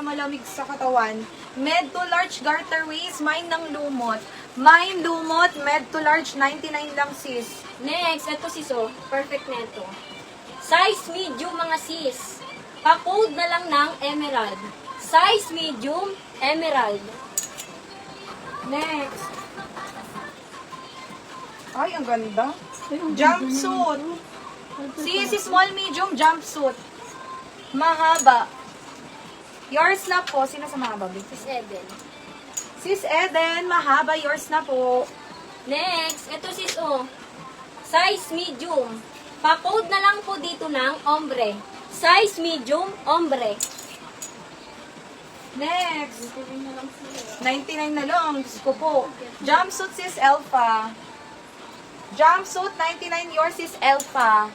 malamig sa katawan. Med to large garter waist, mine ng lumot. Mine lumot, med to large, 99 lang sis. Next, ito sis, oh. Perfect na ito. Size medium, mga sis. Pa-code na lang ng emerald. Size medium, emerald. Next. Ay, ang ganda. Jumpsuit. Sis, small medium jumpsuit. Mahaba. Yours na po. Sino sa mahaba? Sis Eden. Sis Eden, mahaba. Yours na po. Next, ito sis, oh. Size medium. Pa-code na lang po dito ng ombre. Size medium, ombre. Next. 99 na lang. Diyos ko po. Jumpsuit, sis Elfa. Jumpsuit, 99. Yours is Elfa.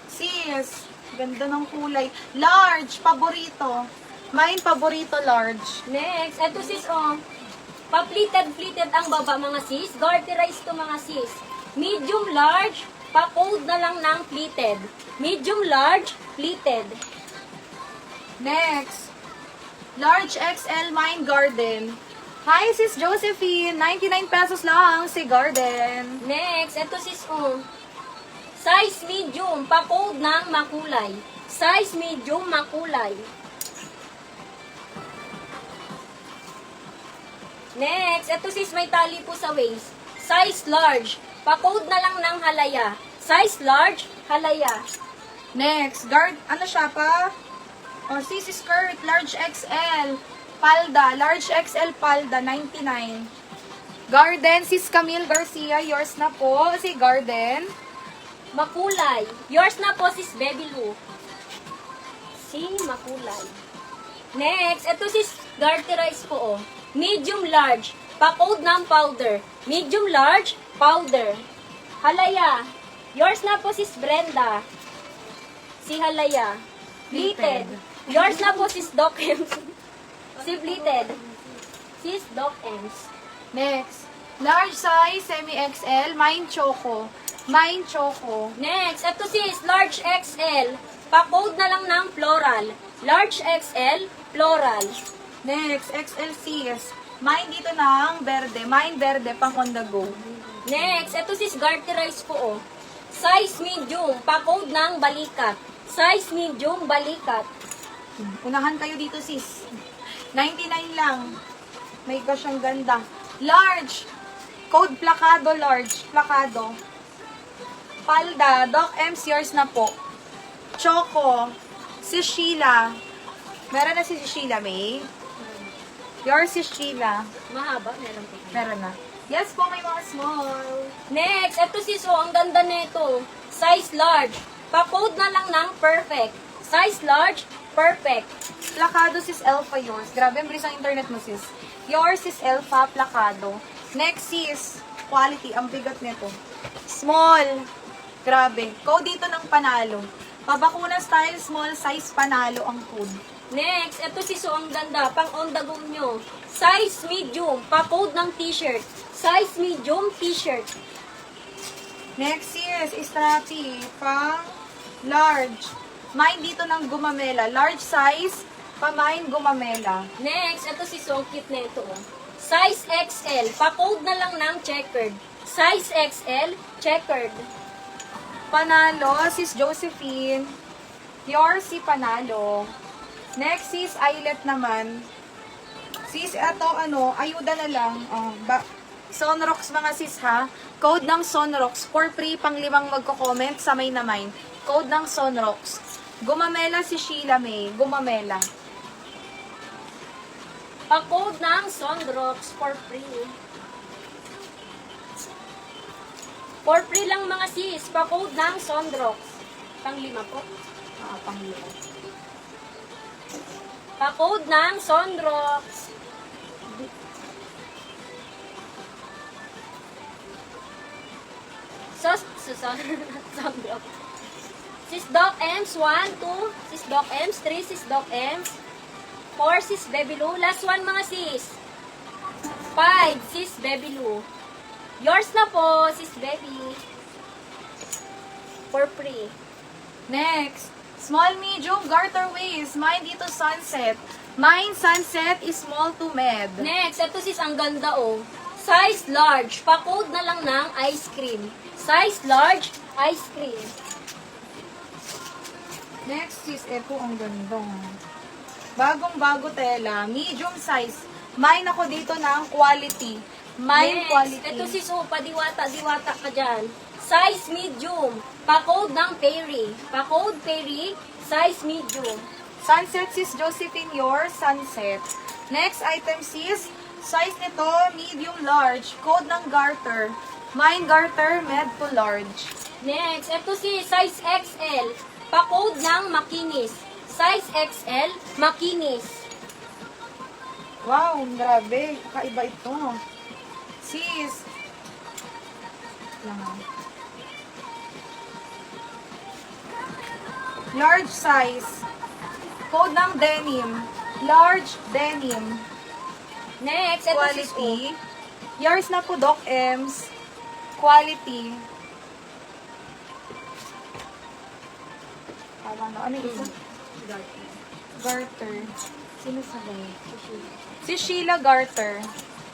Sis, ganda ng kulay. Large, paborito. Mine, paborito, large. Next, ito sis, oh. Pa-pleated ang baba, mga sis. Garterize to, mga sis. Medium, large. Pa-code na lang ng pleated. Medium, large, pleated. Next. Large XL, mine, garden. Hi, sis Josephine. 99 pesos lang si garden. Next, ito sis, oh. Size medium, pa-code ng makulay. Size medium, makulay. Next, ito sis, may tali po sa waist. Size large, pa-code na lang ng halaya. Size large, halaya. Next. Ano siya pa? Oh, sis skirt, large XL. Palda, large XL palda, 99. Garden, sis Camille Garcia. Yours na po, si Garden. Makulay. Yours na po, sis Baby Lou. Si makulay. Next, ito sis Garterize po, oh. Medium large. Pa-code ng powder. Medium large, powder. Halaya. Yours na po, sis Brenda. Si Halaya. Pleated. Yours na po, sis Doc Ems. Si Pleated. Sis Doc Ems. Next. Large size, semi-XL, mine choco. Mine choco. Next, ito sis, large XL. Pa-code na lang ng floral. Large XL, floral. Next, XL sis. Mine dito ng verde. Mine verde, pang on the go. Next, ito sis, Garterize po, oh. Size medium, pa-code ng balikat. Size medium, balikat. Unahan kayo dito sis. 99 lang. May gosh, ang ganda. Large. Code plakado, large. Plakado. Palda. Doc M's, yours na po. Choco. Si Sheila. Meron na si Sheila, May. Yours si Sheila. Mahaba, meron po. Meron na. Yes po, may mga small. Next, ito sis, oh, ang ganda nito. Size large. Pa-code na lang ng perfect. Size large, perfect. Plakado sis Elfa, yours. Grabe, ang bilis ang internet mo sis. Yours is Elfa, plakado. Next sis, quality. Ang bigat nito. Small. Grabe. Code dito ng panalo. Pabakuna style, small size, panalo ang code. Next, ito sis, oh, ang ganda. Pang on the go nyo. Size medium, pa-code ng t-shirt. Size medium, t-shirt. Next sis, strappy. Pang large. Mine dito ng gumamela. Large size, pa-mine gumamela. Next, ito sis, oh, ang cute na ito. Oh. Size XL, pa-code na lang ng checkered. Size XL, checkered. Panalo, sis Josephine. Yours si Panalo. Next sis, eyelet naman. Sis, ito ayuda na lang. Sonrox mga sis ha. Code ng Sonrox. For free, pang 5 magko-comment sa may na mine. Code ng Sonrox. Gumamela si Sheila May. Gumamela. Pa-code ng Sonrox for free. For free lang mga sis. Pa-code ng Sonrox. Pang 5 po. Pang 5. Pa-code ng Sonrox. Sonrox. Sis Doc Ems, 1, 2. Sis Doc Ems, 3. Sis Doc Ems. 4, Sis Baby Lou. Last one mga sis. 5, Sis Baby Lou. Yours na po, Sis Baby. For free. Next. Small, medium, garter waist. Mine dito sunset. Mine Sunset is small to med. Next, ito sis, ang ganda oh. Size large. Pa-code na lang ng ice cream. Size large, ice cream. Next sis, ito ang ganda. Bagong-bago tela, medium size. Mine ako dito ng quality. Mine Next, quality. ito sis, oh, padiwata-diwata ka dyan. Size medium. Pa-code ng Perry. Pa-code Perry, size medium. Sunset sis Josephine, your sunset. Next item sis, size nito medium large. Code ng garter. Mine garter, med to large. Next, ito si size XL. Pa-code ng makinis. Size XL, makinis. Wow, grabe. Kakaiba ito. Sis. Lang. Large size. Code ng denim. Large denim. Next, ito sis, oh. Quality. Yours na po, Doc Ems. Quality. Tama na. Ano yung isa? Garter. Sino sabay? Si Sheila Garter.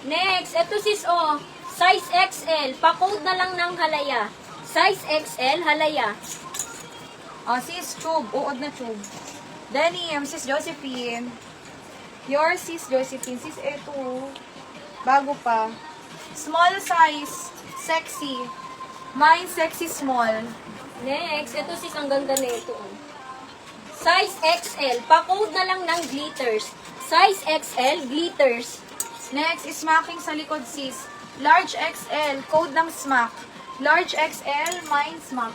Next, ito sis, oh. Size XL. Pa-code na lang ng halaya. Size XL, halaya. Sis Tube. Uod na Tube. Denim, sis Josephine. Your sis Josephine. Sis, eto. Bago pa. Small size. Sexy. Mine sexy small. Next, ito sis, ang ganda na ito. Oh. Size XL. Pa-code na lang ng glitters. Size XL, glitters. Next is smacking sa likod sis. Large XL. Code ng smack. Large XL, mine smack.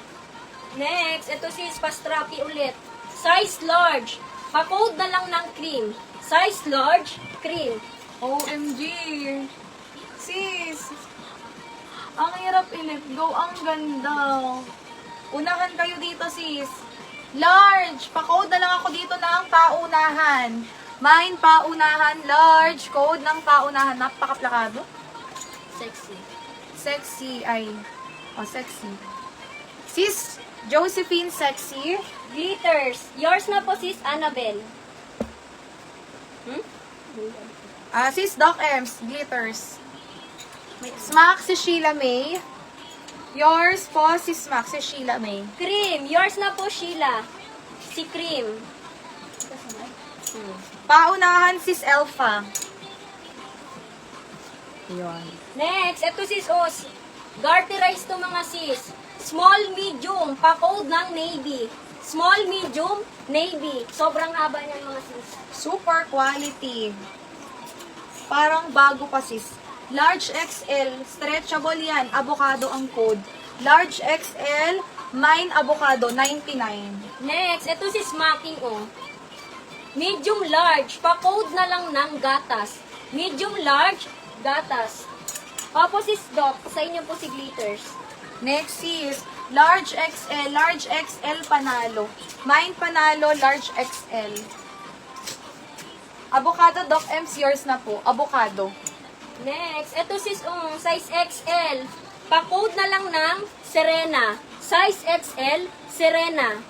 Next, ito sis, pastrapi ulit. Size large. Pa-code na lang ng cream. Size large, cream. OMG. Sis. Ang hirap i-let go. Ang ganda. Unahan kayo dito sis. Large. Pa-code na lang ako dito ng paunahan. Mine paunahan. Large. Code ng paunahan. Napakaplakado. Sexy. Sexy ay. Sexy. Sis Josephine sexy. Glitters. Yours na po sis, Annabelle. Sis Doc Ems, glitters. Smack si Sheila May. Yours po si Smack si Sheila May. Cream. Yours na po, Sheila. Si Cream. Paunahan sis Elfa. Yun. Next, ito sis Os. Garterize to mga sis. Small, medium. Pa-code ng navy. Small, medium, navy. Sobrang haba niyan mga sis. Super quality. Parang bago pa sis. Large XL, stretchable yan. Avocado ang code. Large XL, mine avocado, 99. Next, ito si smacking oh. Medium large, pa-code na lang ng gatas. Medium large, gatas. Tapos is Doc, sa inyo po si glitters. Next is large XL panalo. Mine panalo, large XL. Avocado, Doc M's, yours na po. Avocado. Next, ito sis size XL. Pa-code na lang ng Serena. Size XL, Serena.